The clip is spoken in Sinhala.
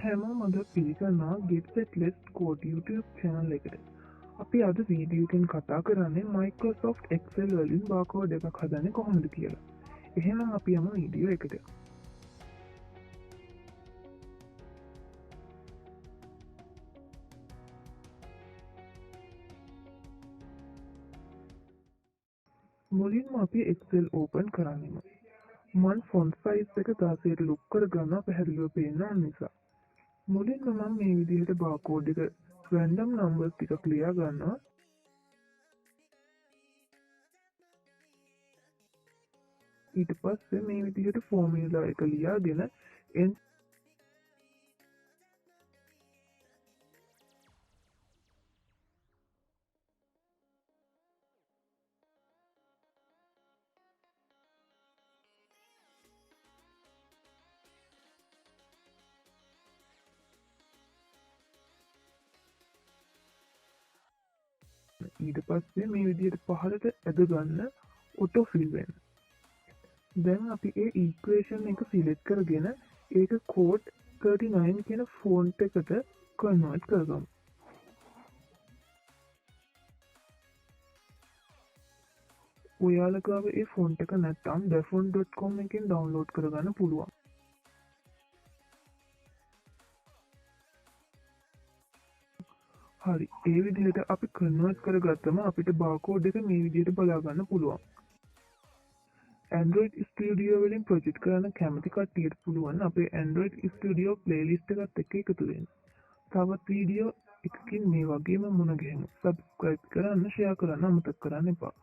හැමෝම අද පිළිගන්නවා Get Set Let's Code YouTube channel එකට. අපි අද වීඩියෝ එකෙන් කතා කරන්නේ Microsoft Excel වලින් barcode එකක් හදන්නේ කොහොමද කියලා. එහෙනම් අපි යමු වීඩියෝ එකට. මුලින්ම අපි Excel open කරගනිමු. මම font size එක 16ට look කරගන්නවා පැහැදිලිව පේන්න නිසා. මුලින්ම මම මේ විදිහට barcode එක random numbers ටික ලියා ගන්නවා. ඊට පස්සේ මේ විදිහට formula එක ලියාගෙන ඊට පස්සේ මේ විදිහට පහළට ඇද ගන්න auto fill වෙන. දැන් අපි ඒ equation එක select කරගෙන ඒක code 39 කියන font එකට convert කරගමු. ඔයාලා ගාව ඒ font එක නැත්නම් dafont.com එකෙන් download කරගන්න පුළුවන්. හරි, ඒ විදිහට අපි convert කරගත්තම අපිට barcode එක මේ විදිහට බලා ගන්න පුළුවන්. Android Studio වලින් project කරන්න කැමති කට්ටියට පුළුවන් අපේ Android Studio playlist එකත් එක්ක එකතු වෙන්න. තවත් වීඩියෝ එකකින් මේ වගේම මුණ ගැහෙමු. subscribe කරන්න, share කරන්න අමතක කරන්න එපා.